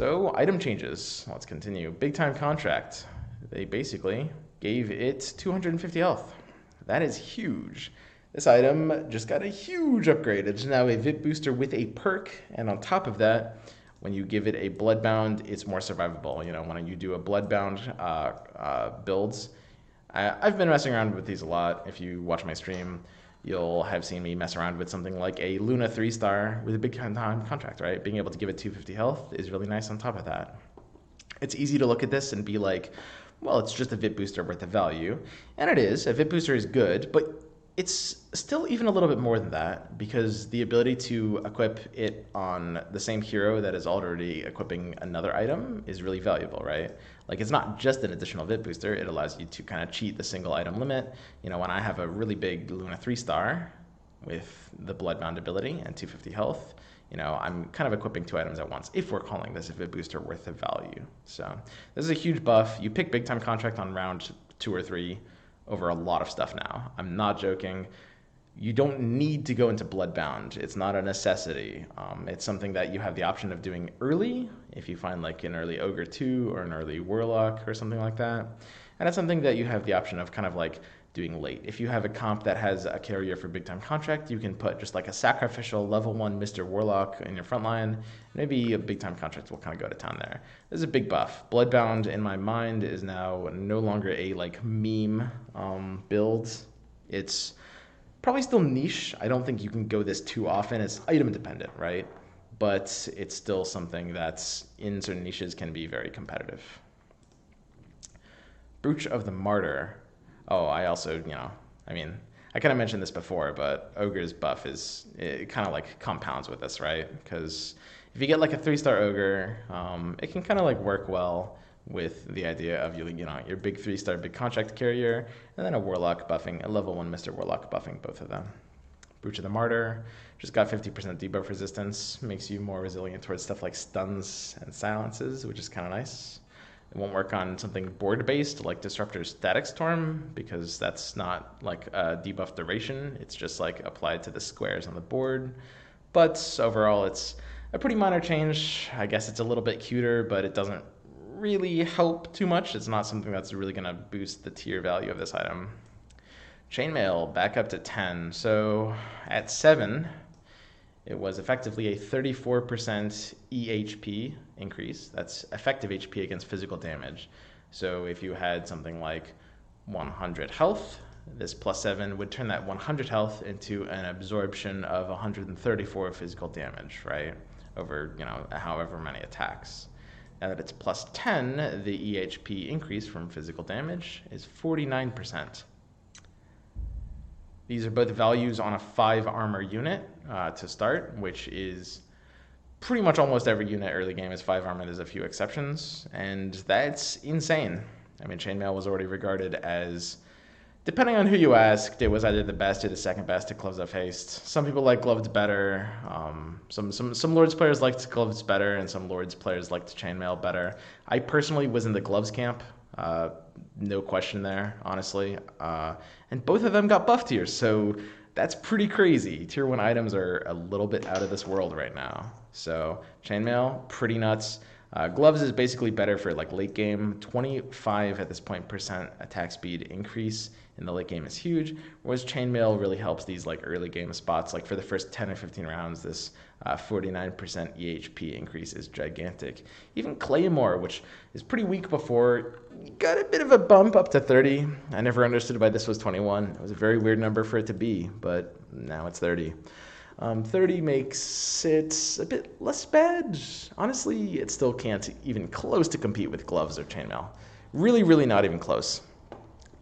So item changes. Let's continue. Big time contract. They basically gave it 250 health. That is huge. This item just got a huge upgrade. It's now a VIP booster with a perk, and on top of that, when you give it a Bloodbound, it's more survivable. You know, when you do a Bloodbound builds, I've been messing around with these a lot. If you watch my stream, you'll have seen me mess around with something like a Luna 3-star with a big time contract, right? Being able to give it 250 health is really nice on top of that. It's easy to look at this and be like, well, it's just a VIP booster worth of value. And it is. A VIP booster is good, but it's still even a little bit more than that, because the ability to equip it on the same hero that is already equipping another item is really valuable, right? Like, it's not just an additional VIP booster. It allows you to kind of cheat the single item limit. You know, when I have a really big Luna 3-star with the Bloodbound ability and 250 health, you know, I'm kind of equipping 2 items at once, if we're calling this a VIP booster worth of value. So this is a huge buff. You pick big time contract on round 2 or 3 over a lot of stuff now. I'm not joking. You don't need to go into Bloodbound. It's not a necessity. It's something that you have the option of doing early, if you find like an early Ogre 2 or an early Warlock or something like that. And it's something that you have the option of kind of like doing late. If you have a comp that has a carrier for big time contract, you can put just like a sacrificial level 1 Mr. Warlock in your front line. Maybe a big time contract will kind of go to town there. This is a big buff. Bloodbound in my mind is now no longer a like meme build. It's probably still niche. I don't think you can go this too often. It's item dependent, right? But it's still something that's in certain niches can be very competitive. Brooch of the Martyr. Oh, I also, you know, I mean, I kind of mentioned this before, but Ogre's buff is, it kind of like compounds with this, right? Because if you get like a 3-star Ogre, it can kind of like work well with the idea of, you know, your big 3-star big contract carrier, and then a Warlock buffing, a level 1 Mr. Warlock buffing both of them. Brooch of the Martyr just got 50% debuff resistance, makes you more resilient towards stuff like stuns and silences, which is kind of nice. It won't work on something board-based like Disruptor's Static Storm, because that's not like a debuff duration. It's just like applied to the squares on the board. But overall, it's a pretty minor change. I guess it's a little bit cuter, but it doesn't really help too much. It's not something that's really going to boost the tier value of this item. Chainmail back up to 10. So at 7, it was effectively a 34% EHP increase. That's effective HP against physical damage. So if you had something like 100 health, this +7 would turn that 100 health into an absorption of 134 physical damage, right? Over, you know, however many attacks. Now that it's +10, the EHP increase from physical damage is 49%. These are both values on a 5 armor unit to start, which is pretty much almost every unit early game is 5 armor. There's a few exceptions, and that's insane. I mean, Chainmail was already regarded as, depending on who you asked, it was either the best or the second best to Gloves of Haste. Some people like Gloves better. Some Lords players liked Gloves better, and some Lords players liked Chainmail better. I personally was in the Gloves camp. No question there, honestly. And both of them got buff tiers, so that's pretty crazy. Tier 1 items are a little bit out of this world right now. So Chainmail, pretty nuts. Gloves is basically better for like late game. 25 at this point % attack speed increase in the late game is huge, whereas Chainmail really helps these like early game spots. Like for the first 10 or 15 rounds, this 49% EHP increase is gigantic. Even Claymore, which is pretty weak before, got a bit of a bump up to 30. I never understood why this was 21. It was a very weird number for it to be, but now it's 30. 30 makes it a bit less bad. Honestly, it still can't even close to compete with Gloves or Chainmail. Really, really not even close.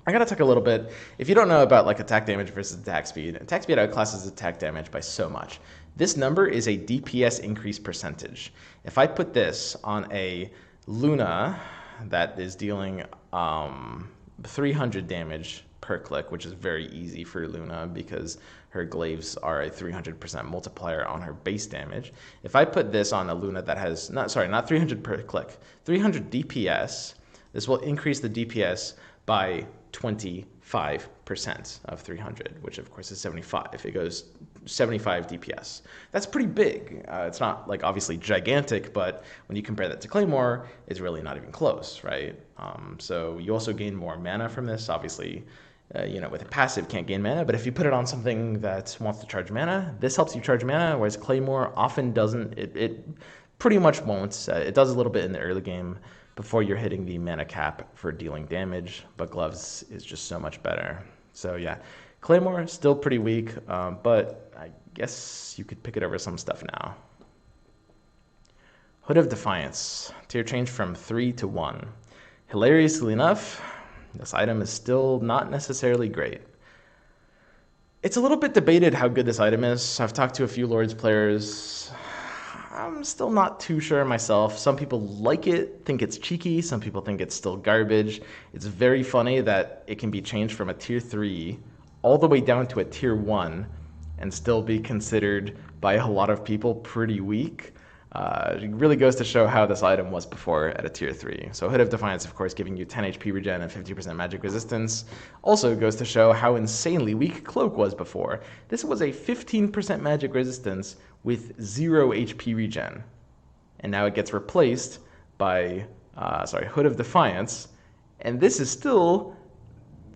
I gotta talk a little bit, if you don't know about like attack damage versus attack speed outclasses attack damage by so much. This number is a DPS increase percentage. If I put this on a Luna that is dealing 300 damage per click, which is very easy for Luna because her glaives are a 300% multiplier on her base damage. If I put this on a Luna that has, not 300 per click, 300 DPS, this will increase the DPS by 25% of 300, which of course is 75. It goes 75 DPS. That's pretty big. It's not like obviously gigantic, but when you compare that to Claymore, it's really not even close, right? So you also gain more mana from this. Obviously, with a passive can't gain mana, but if you put it on something that wants to charge mana, this helps you charge mana, whereas Claymore often doesn't. It pretty much won't. It does a little bit in the early game before you're hitting the mana cap for dealing damage, but Gloves is just so much better. So yeah, Claymore still pretty weak, but I guess you could pick it over some stuff now. Hood of Defiance, tier change from 3 to 1. Hilariously enough, this item is still not necessarily great. It's a little bit debated how good this item is. I've talked to a few Lords players. I'm still not too sure myself. Some people like it, think it's cheeky. Some people think it's still garbage. It's very funny that it can be changed from a tier 3 all the way down to a tier 1 and still be considered by a lot of people pretty weak. It really goes to show how this item was before at a tier 3. So Hood of Defiance, of course, giving you 10 HP regen and 50% magic resistance. Also goes to show how insanely weak Cloak was before. This was a 15% magic resistance with 0 HP regen. And now it gets replaced by Hood of Defiance. And this is still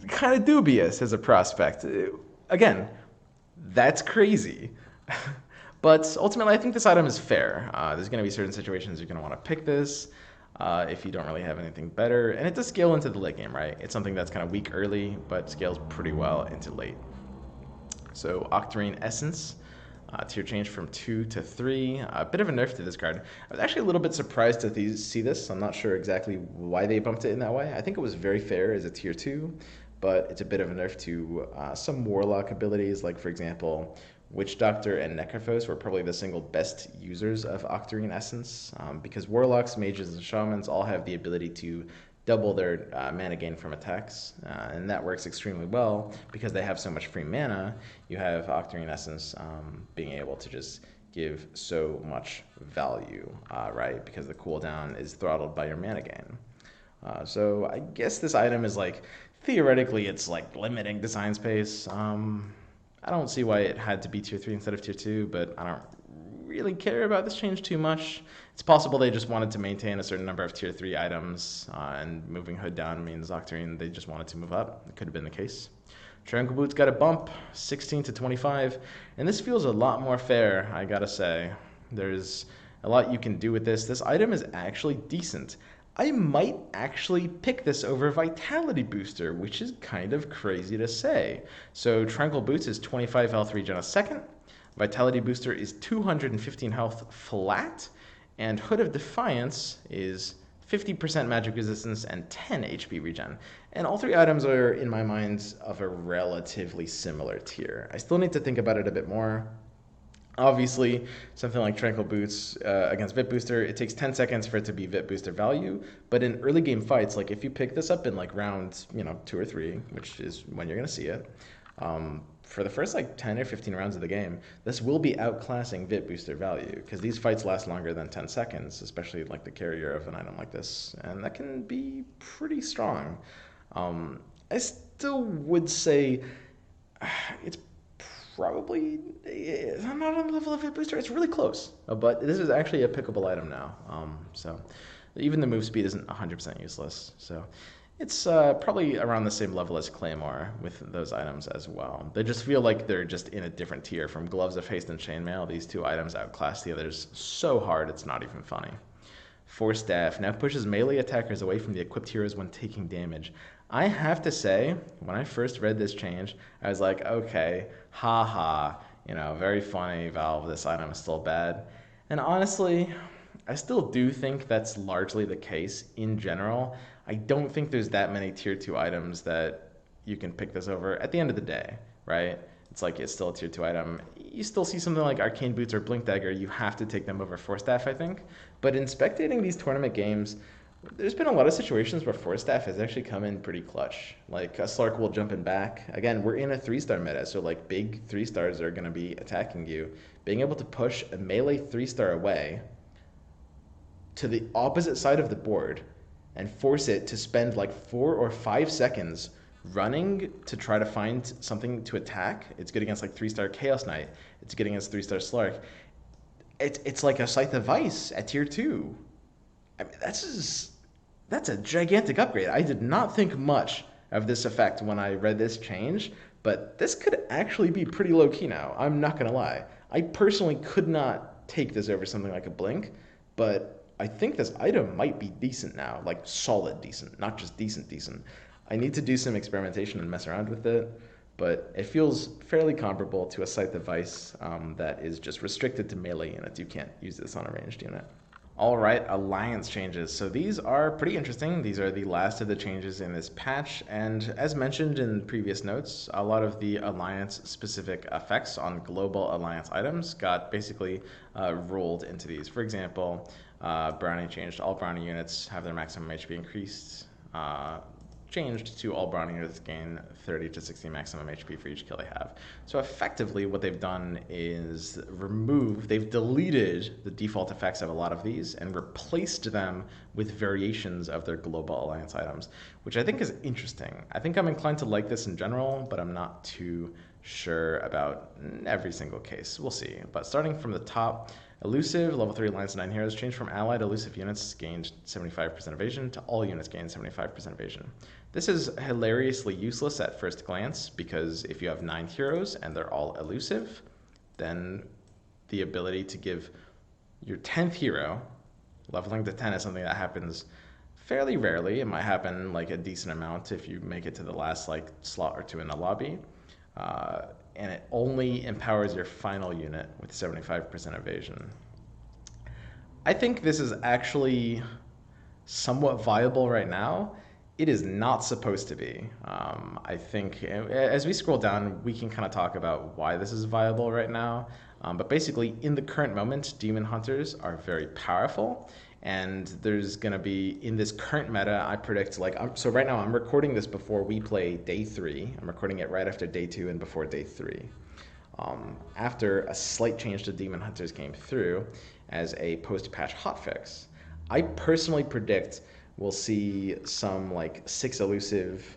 kind of dubious as a prospect. Again, that's crazy. But ultimately, I think this item is fair. There's going to be certain situations you're going to want to pick this if you don't really have anything better. And it does scale into the late game, right? It's something that's kind of weak early, but scales pretty well into late. So Octarine Essence, tier change from 2 to 3. A bit of a nerf to this card. I was actually a little bit surprised to see this. I'm not sure exactly why they bumped it in that way. I think it was very fair as a tier 2, but it's a bit of a nerf to some Warlock abilities, like, for example, Witch Doctor and Necrophos were probably the single best users of Octarine Essence, because Warlocks, Mages, and Shamans all have the ability to double their mana gain from attacks, and that works extremely well because they have so much free mana. You have Octarine Essence being able to just give so much value, right? Because the cooldown is throttled by your mana gain. So I guess this item is like, theoretically, it's like limiting design space. I don't see why it had to be tier 3 instead of tier 2, but I don't really care about this change too much. It's possible they just wanted to maintain a certain number of tier 3 items, and moving Hood down means Octarine, they just wanted to move up. It could have been the case. Tranquil Boots got a bump, 16 to 25, and this feels a lot more fair, I gotta say. There's a lot you can do with this. This item is actually decent. I might actually pick this over Vitality Booster, which is kind of crazy to say. So Tranquil Boots is 25 health regen a second. Vitality Booster is 215 health flat. And Hood of Defiance is 50% magic resistance and 10 HP regen. And all three items are, in my mind, of a relatively similar tier. I still need to think about it a bit more. Obviously, something like Tranquil Boots against Vit Booster, it takes 10 seconds for it to be Vit Booster value. But in early game fights, like if you pick this up in like round 2 or 3, which is when you're going to see it, for the first like 10 or 15 rounds of the game, this will be outclassing Vit Booster value, because these fights last longer than 10 seconds, especially like the carrier of an item like this. And that can be pretty strong. I still would say it's probably, I'm not on the level of Vit Booster. It's really close, but this is actually a pickable item now. So even the move speed isn't 100% useless. So it's probably around the same level as Claymore with those items as well. They just feel like they're just in a different tier. From Gloves of Haste and Chainmail, these two items outclass the others so hard it's not even funny. Force Staff now pushes melee attackers away from the equipped heroes when taking damage. I have to say, when I first read this change, I was like, okay, haha, very funny, Valve, this item is still bad. And honestly, I still do think that's largely the case in general. I don't think there's that many tier 2 items that you can pick this over at the end of the day, right? It's like it's still a tier 2 item. You still see something like Arcane Boots or Blink Dagger, you have to take them over Force Staff, I think. But in spectating these tournament games, there's been a lot of situations where Force Staff has actually come in pretty clutch. Like a Slark will jump in back. Again, we're in a 3-star meta, so like big 3-stars are going to be attacking you. Being able to push a melee 3-star away to the opposite side of the board and force it to spend like 4 or 5 seconds running to try to find something to attack. It's good against like 3-star Chaos Knight. It's good against 3-star Slark. It's like a Scythe of Vice at tier 2. I mean, that's a gigantic upgrade. I did not think much of this effect when I read this change, but this could actually be pretty low key now. I'm not gonna lie. I personally could not take this over something like a Blink, but I think this item might be decent now, like solid decent, not just decent. I need to do some experimentation and mess around with it, but it feels fairly comparable to a Scythe of Vice that is just restricted to melee units. You can't use this on a ranged unit. All right, alliance changes. So these are pretty interesting. These are the last of the changes in this patch, and as mentioned in previous notes, a lot of the alliance-specific effects on global alliance items got basically rolled into these. For example, Brawny changed. All Brawny units have their maximum HP increased. Changed to all Brawny units gain 30 to 60 maximum HP for each kill they have. So effectively what they've done is they've deleted the default effects of a lot of these and replaced them with variations of their global alliance items, which I think is interesting. I think I'm inclined to like this in general, but I'm not too sure about every single case. We'll see. But starting from the top, Elusive, level 3 Alliance 9 heroes, changed from allied elusive units gained 75% evasion to all units gained 75% evasion. This is hilariously useless at first glance because if you have 9 heroes and they're all elusive, then the ability to give your 10th hero, leveling to 10 is something that happens fairly rarely. It might happen like a decent amount if you make it to the last like slot or two in the lobby. And it only empowers your final unit with 75% evasion. I think this is actually somewhat viable right now. It is not supposed to be. I think as we scroll down, we can kind of talk about why this is viable right now. But basically, in the current moment, demon hunters are very powerful. And there's going to be, in this current meta, I predict, so right now I'm recording this before we play day 3. I'm recording it right after day 2 and before day 3. After a slight change to Demon Hunters came through as a post-patch hotfix, I personally predict we'll see some 6 elusive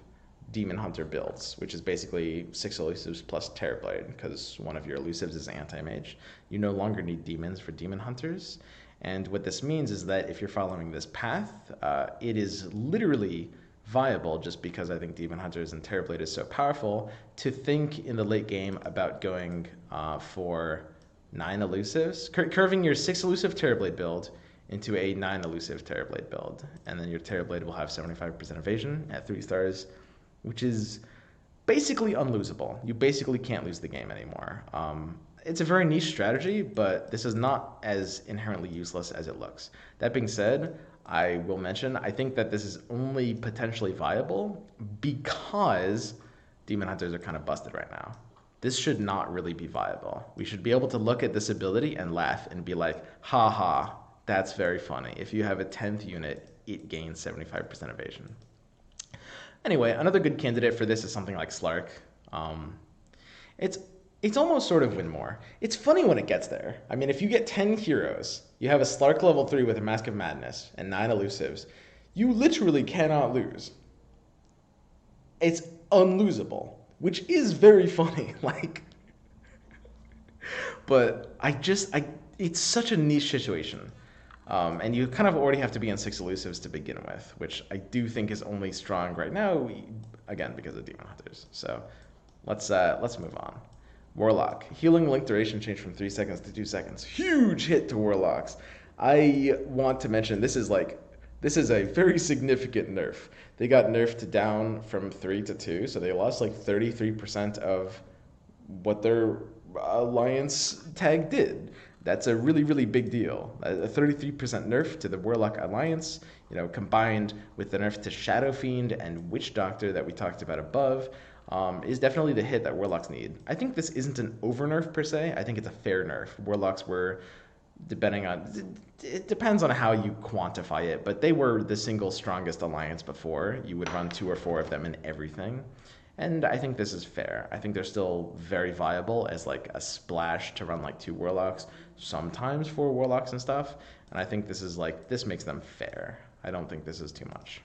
Demon Hunter builds, which is basically 6 elusives plus Terrorblade, because one of your elusives is anti-mage. You no longer need demons for Demon Hunters. And what this means is that if you're following this path, it is literally viable, just because I think Demon Hunters and Terrorblade is so powerful, to think in the late game about going for 9 elusives, curving your 6 elusive Terrorblade build into a 9 elusive Terrorblade build. And then your Terrorblade will have 75% evasion at 3 stars, which is basically unlosable. You basically can't lose the game anymore. It's a very niche strategy, but this is not as inherently useless as it looks. That being said, I will mention, I think that this is only potentially viable because Demon Hunters are kind of busted right now. This should not really be viable. We should be able to look at this ability and laugh and be like, ha ha, that's very funny. If you have a 10th unit, it gains 75% evasion. Anyway, another good candidate for this is something like Slark. It's almost sort of win more. It's funny when it gets there. I mean, if you get 10 heroes, you have a Slark level 3 with a Mask of Madness and 9 elusives, you literally cannot lose. It's unlosable, which is very funny. But it's such a niche situation. And you kind of already have to be in 6 elusives to begin with, which I do think is only strong right now, again, because of Demon Hunters. So let's move on. Warlock. Healing link duration changed from 3 seconds to 2 seconds. Huge hit to Warlocks. I want to mention this is a very significant nerf. They got nerfed down from 3 to 2, so they lost 33% of what their alliance tag did. That's a really, really big deal. A 33% nerf to the Warlock alliance, combined with the nerf to Shadow Fiend and Witch Doctor that we talked about above, is definitely the hit that Warlocks need. I think this isn't an over nerf per se. I think it's a fair nerf. Warlocks were, it depends on how you quantify it, but they were the single strongest alliance before. You would run 2 or 4 of them in everything. And I think this is fair. I think they're still very viable as a splash to run 2 Warlocks, sometimes 4 Warlocks and stuff. And I think this is this makes them fair. I don't think this is too much.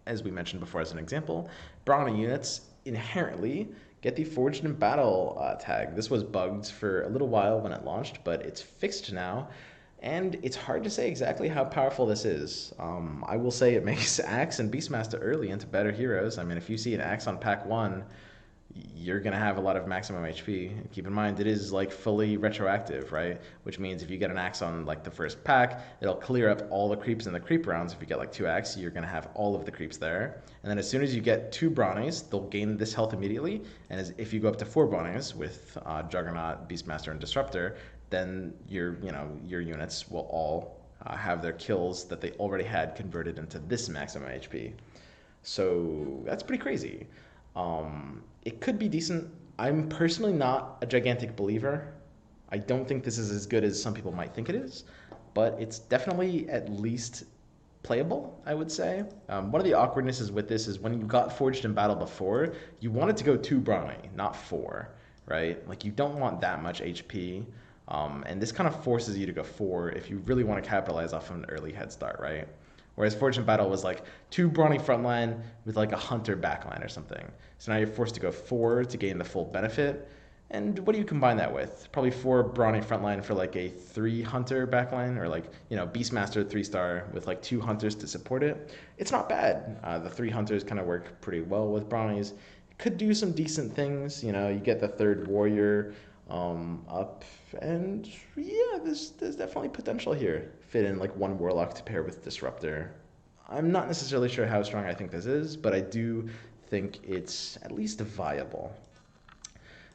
as we mentioned before as an example, Brawny units inherently get the Forged in Battle tag. This was bugged for a little while when it launched, but it's fixed now, and it's hard to say exactly how powerful this is. I will say it makes Axe and Beastmaster early into better heroes. I mean, if you see an Axe on pack 1, you're going to have a lot of maximum HP. Keep in mind, it is like fully retroactive, right? Which means if you get an Axe on like the first pack, it'll clear up all the creeps in the creep rounds. If you get like 2 Axe, you're going to have all of the creeps there. And then as soon as you get 2 Brawnies, they'll gain this health immediately. And if you go up to 4 Brawnies with Juggernaut, Beastmaster, and Disruptor, then your units will all have their kills that they already had converted into this maximum HP. So that's pretty crazy. It could be decent. I'm personally not a gigantic believer. I don't think this is as good as some people might think it is, but it's definitely at least playable, I would say. One of the awkwardnesses with this is when you got Forged in Battle before, you wanted to go 2 Brawny, not 4, right? Like, you don't want that much HP, and this kind of forces you to go 4 if you really want to capitalize off of an early head start, right? Whereas Forged in Battle was like 2 Brawny frontline with like a Hunter backline or something. So now you're forced to go 4 to gain the full benefit. And what do you combine that with? Probably 4 Brawny frontline for like a 3 Hunter backline, or like, Beastmaster 3-star with like 2 Hunters to support it. It's not bad. The 3 Hunters kind of work pretty well with Brownies. It could do some decent things. You get the 3rd Warrior up, and yeah, there's definitely potential here. Fit in like 1 Warlock to pair with Disruptor. I'm not necessarily sure how strong I think this is, but I do think it's at least viable.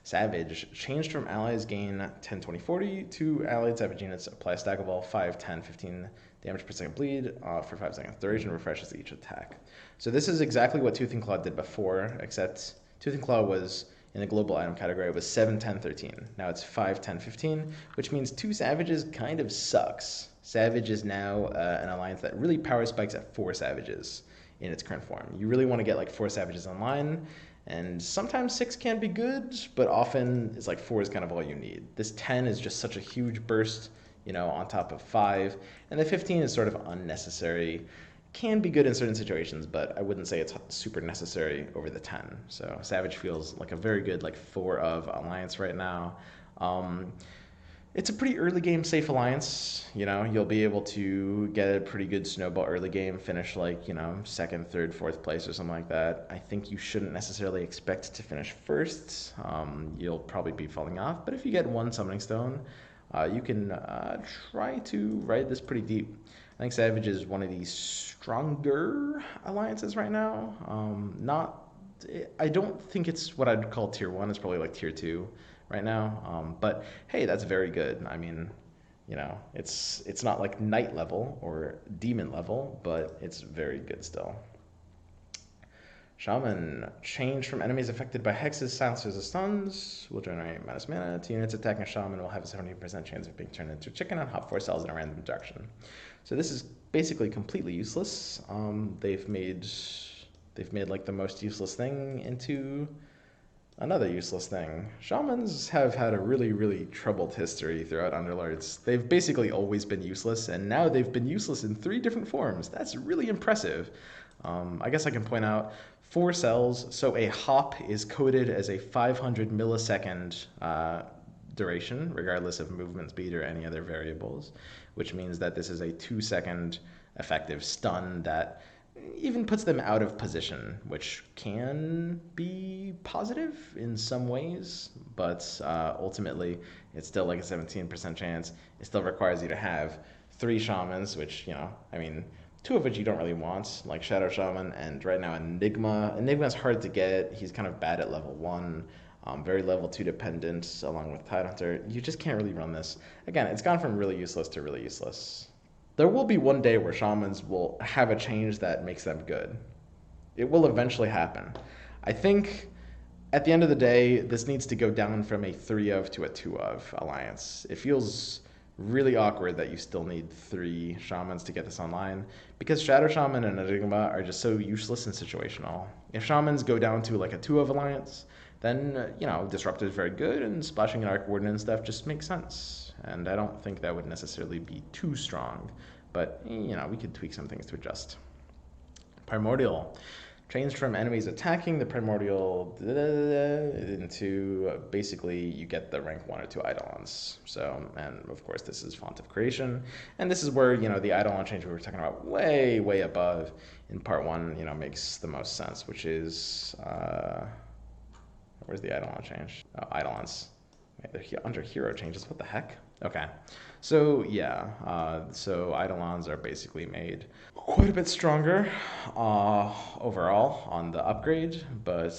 Savage changed from allies gain 10, 20, 40 to allied Savage units apply a stack of all 5, 10, 15 damage per second bleed for 5 seconds duration, refreshes each attack. So this is exactly what Tooth and Claw did before, except Tooth and Claw was in the global item category. It was 7, 10, 13. Now it's 5, 10, 15, which means 2 Savages kind of sucks. Savage is now an alliance that really power spikes at 4 Savages in its current form. You really want to get like 4 Savages online, and sometimes 6 can be good, but often it's like 4 is kind of all you need. This 10 is just such a huge burst, on top of 5, and the 15 is sort of unnecessary. Can be good in certain situations, but I wouldn't say it's super necessary over the 10. So Savage feels like a very good like 4 of alliance right now. It's a pretty early game safe alliance. You'll be able to get a pretty good snowball early game, finish like 2nd, 3rd, 4th place or something like that. I think you shouldn't necessarily expect to finish 1st. You'll probably be falling off, but if you get 1 summoning stone, you can try to ride this pretty deep. I think Savage is one of the stronger alliances right now. I don't think it's what I'd call tier 1. It's probably like tier 2 right now. But hey, that's very good. I mean, it's not like knight level or demon level, but it's very good still. Shaman, change from enemies affected by hexes, silencers, or stuns. Will generate minus mana. 2 units attacking a Shaman will have a 70% chance of being turned into a chicken on hop 4 cells in a random direction. So this is basically completely useless. They've made like the most useless thing into another useless thing. Shamans have had a really, really troubled history throughout Underlords. They've basically always been useless, and now they've been useless in 3 different forms. That's really impressive. I guess I can point out 4 cells. So a hop is coded as a 500 millisecond duration, regardless of movement speed or any other variables, which means that this is a 2-second effective stun that even puts them out of position, which can be positive in some ways, but ultimately it's still like a 17% chance. It still requires you to have 3 shamans, which, 2 of which you don't really want, like Shadow Shaman, and right now Enigma. Enigma's hard to get. He's kind of bad at level 1, very level 2 dependent, along with Tidehunter. You just can't really run this. Again, it's gone from really useless to really useless. There will be one day where Shamans will have a change that makes them good. It will eventually happen. I think at the end of the day, this needs to go down from a 3 of to a 2 of alliance. It feels really awkward that you still need 3 Shamans to get this online, because Shadow Shaman and Enigma are just so useless and situational. If Shamans go down to like a 2 of alliance, then, Disruptor is very good, and splashing an Arc Warden and stuff just makes sense. And I don't think that would necessarily be too strong, but, we could tweak some things to adjust. Primordial. Changed from enemies attacking the Primordial into basically you get the rank 1 or 2 Eidolons. So, and of course this is font of creation. And this is where, the Eidolon change we were talking about way, way above in part 1, makes the most sense, which is, where's the Eidolon change? Oh, Eidolons. Wait, they're under hero changes, what the heck? Okay, so yeah, so Eidolons are basically made quite a bit stronger overall on the upgrade, but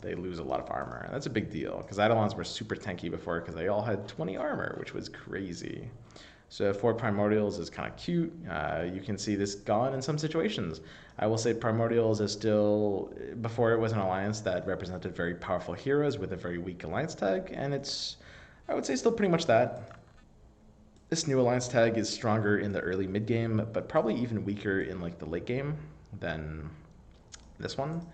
they lose a lot of armor, and that's a big deal, because Eidolons were super tanky before because they all had 20 armor, which was crazy. So 4 Primordials is kind of cute. You can see this gone in some situations. I will say Primordials is still, before it was an alliance that represented very powerful heroes with a very weak alliance tag, and it's, I would say, still pretty much that. This new alliance tag is stronger in the early mid game, but probably even weaker in like the late game than this one.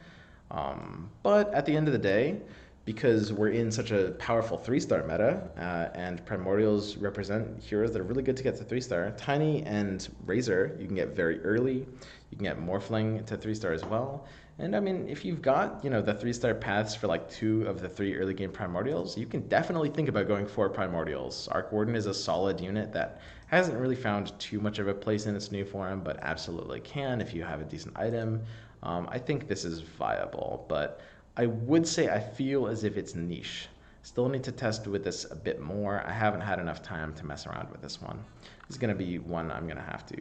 But at the end of the day, because we're in such a powerful 3-star meta, and Primordials represent heroes that are really good to get to 3-star. Tiny and Razor, you can get very early. You can get Morphling to 3-star as well. And I mean, if you've got, the 3-star paths for like 2 of the 3 early game Primordials, you can definitely think about going for Primordials. Arc Warden is a solid unit that hasn't really found too much of a place in its new form, but absolutely can if you have a decent item. I think this is viable, but I would say I feel as if it's niche. Still need to test with this a bit more. I haven't had enough time to mess around with this one. This is going to be one I'm going to have to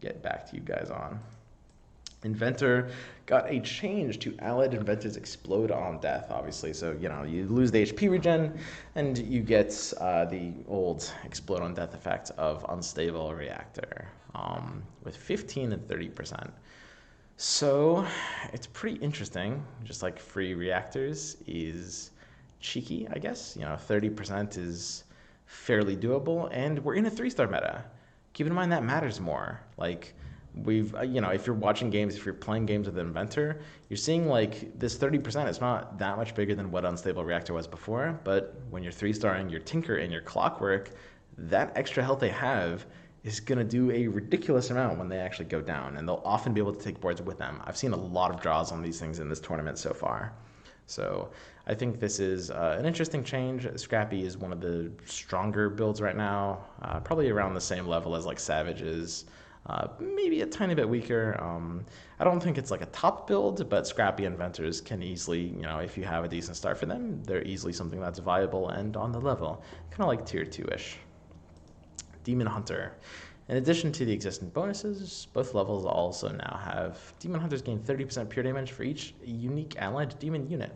get back to you guys on. Inventor got a change to allied inventors explode on death, obviously. So, you lose the HP regen, and you get the old explode on death effect of unstable reactor with 15 and 30%. So it's pretty interesting. Just like free reactors is cheeky, I guess. 30% is fairly doable, and we're in a 3-star meta. Keep in mind that matters more. Like, we've, if you're watching games, if you're playing games with Inventor, you're seeing like this 30%. It's not that much bigger than what unstable reactor was before, but when you're 3-starring your Tinker and your Clockwork, that extra health they have is going to do a ridiculous amount when they actually go down, and they'll often be able to take boards with them. I've seen a lot of draws on these things in this tournament so far. So I think this is an interesting change. Scrappy is one of the stronger builds right now, probably around the same level as like Savage is, maybe a tiny bit weaker. I don't think it's like a top build, but Scrappy Inventors can easily, if you have a decent start for them, they're easily something that's viable and on the level, kind of like tier 2-ish. Demon Hunter. In addition to the existing bonuses, both levels also now have Demon Hunters gain 30% pure damage for each unique allied demon unit.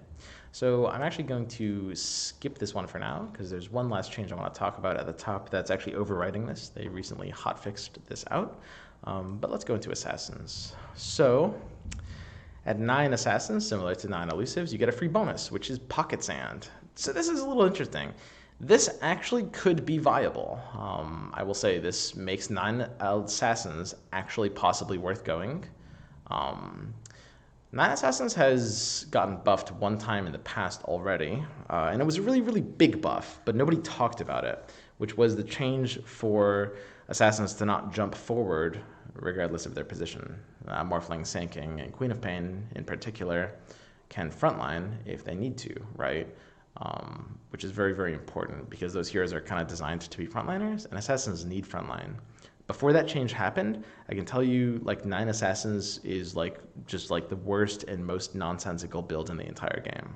So I'm actually going to skip this one for now, because there's one last change I want to talk about at the top that's actually overriding this. They recently hotfixed this out. But let's go into Assassins. So at 9 Assassins, similar to 9 Elusives, you get a free bonus, which is Pocket Sand. So this is a little interesting. This actually could be viable. I will say this makes 9 Assassins actually possibly worth going. 9 Assassins has gotten buffed one time in the past already, and it was a really, really big buff, but nobody talked about it, which was the change for Assassins to not jump forward regardless of their position. Morphling, Sanking, and Queen of Pain in particular can frontline if they need to, right? Which is very, very important because those heroes are kind of designed to be frontliners, and Assassins need frontline. Before that change happened, I can tell you, like, 9 Assassins is just the worst and most nonsensical build in the entire game.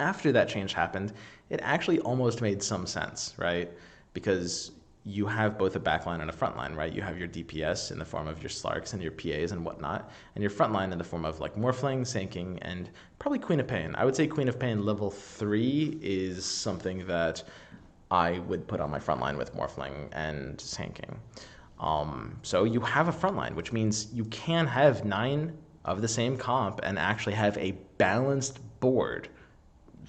After that change happened, it actually almost made some sense, right? Because you have both a backline and a frontline, right? You have your DPS in the form of your Slarks and your PAs and whatnot, and your frontline in the form of like Morphling, Sanking, and probably Queen of Pain. I would say Queen of Pain level 3 is something that I would put on my frontline with Morphling and Sanking. So you have a frontline, which means you can have 9 of the same comp and actually have a balanced board.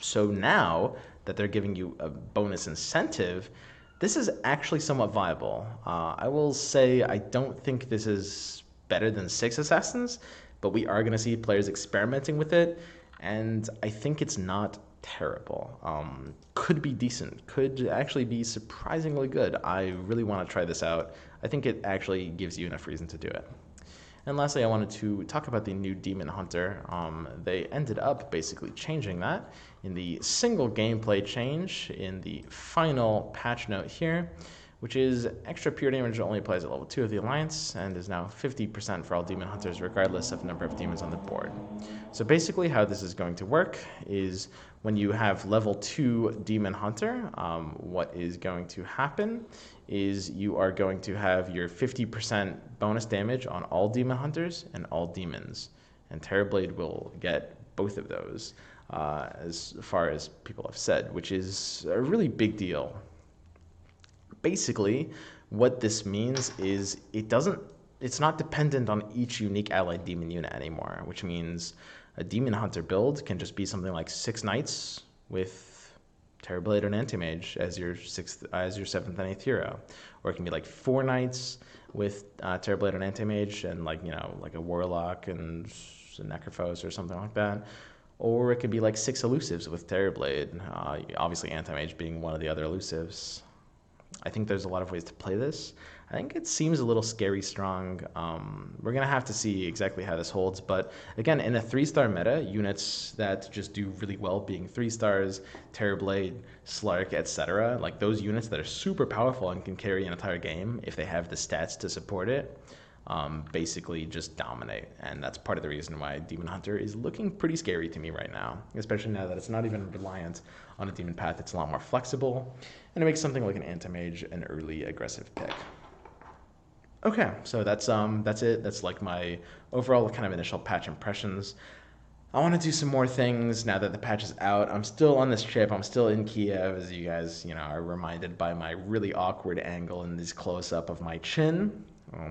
So now that they're giving you a bonus incentive, this is actually somewhat viable. I will say I don't think this is better than 6 Assassins, but we are going to see players experimenting with it, and I think it's not terrible. Could be decent, could actually be surprisingly good. I really want to try this out. I think it actually gives you enough reason to do it. And lastly, I wanted to talk about the new Demon Hunter. They ended up basically changing that in the single gameplay change in the final patch note here, which is extra pure damage only applies at level 2 of the Alliance and is now 50% for all Demon Hunters regardless of number of demons on the board. So basically how this is going to work is when you have level 2 Demon Hunter, what is going to happen is you are going to have your 50% bonus damage on all Demon Hunters and all demons. And Terrorblade will get both of those as far as people have said, which is a really big deal. Basically, what this means is it's not dependent on each unique allied demon unit anymore, which means a Demon Hunter build can just be something like 6 knights with Terrorblade and Anti-Mage as your 7th and 8th hero. Or it can be like 4 knights with Terrorblade and Anti-Mage and like a Warlock and a Necrophos or something like that. Or it could be like 6 Elusives with Terrorblade, obviously Anti-Mage being one of the other Elusives. I think there's a lot of ways to play this. I think it seems a little scary strong. We're going to have to see exactly how this holds. But again, in a 3-star meta, units that just do really well being 3 stars, Terrorblade, Slark, etc., like those units that are super powerful and can carry an entire game if they have the stats to support it, basically just dominate. And that's part of the reason why Demon Hunter is looking pretty scary to me right now, especially now that it's not even reliant on a demon path. It's a lot more flexible, and it makes something like an Anti-Mage an early aggressive pick. Okay, so that's it. That's like my overall kind of initial patch impressions. I want to do some more things now that the patch is out. I'm still on this trip. I'm still in Kiev, as you guys, are reminded by my really awkward angle in this close-up of my chin.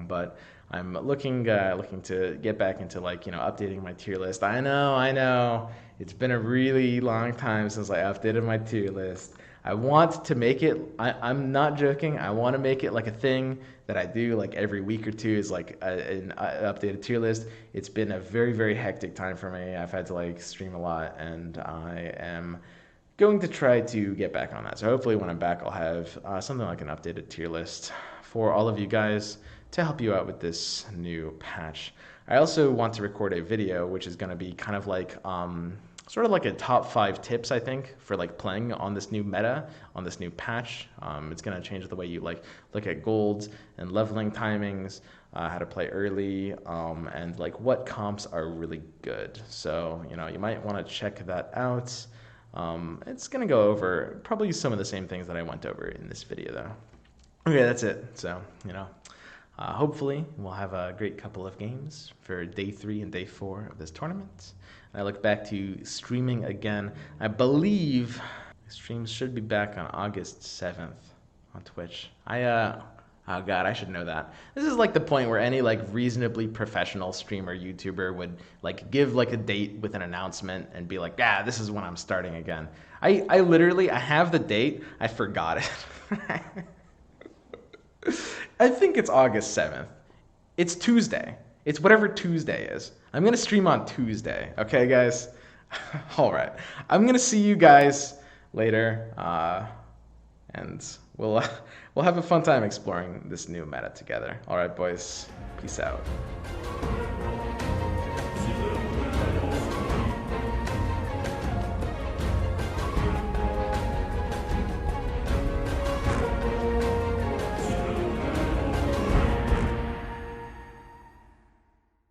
But I'm looking to get back into updating my tier list. I know. It's been a really long time since I updated my tier list. I want to make it, I'm not joking, I want to make it like a thing that I do like every week or two is like an updated tier list. It's been a very, very hectic time for me. I've had to stream a lot, and I am going to try to get back on that. So hopefully when I'm back, I'll have something like an updated tier list for all of you guys to help you out with this new patch. I also want to record a video, which is going to be kind of like sort of like a top 5 tips, I think, for playing on this new meta, on this new patch. It's going to change the way you look at golds and leveling timings, how to play early, and what comps are really good. So you might want to check that out. It's going to go over probably some of the same things that I went over in this video, though. Okay, that's it. So hopefully we'll have a great couple of games for day 3 and day 4 of this tournament. I look back to streaming again. I believe streams should be back on August 7th on Twitch. Oh god, I should know that. This is the point where any reasonably professional streamer, YouTuber would give a date with an announcement and be like, yeah, this is when I'm starting again. I literally, I have the date, I forgot it. I think it's August 7th. It's Tuesday. It's whatever Tuesday is. I'm going to stream on Tuesday. Okay, guys? All right. I'm going to see you guys later. And we'll have a fun time exploring this new meta together. All right, boys. Peace out.